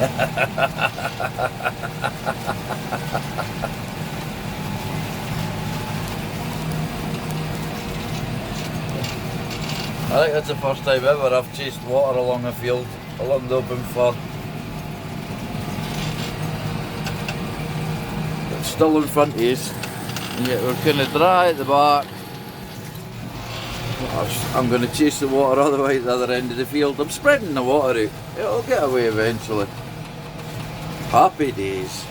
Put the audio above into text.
I think that's the first time ever I've chased water along a field, along the open fir. It's still in front of us, and yet we're kind of dry at the back. I'm going to chase the water all the way to the other end of the field. I'm spreading the water out. It'll get away eventually. Happy days.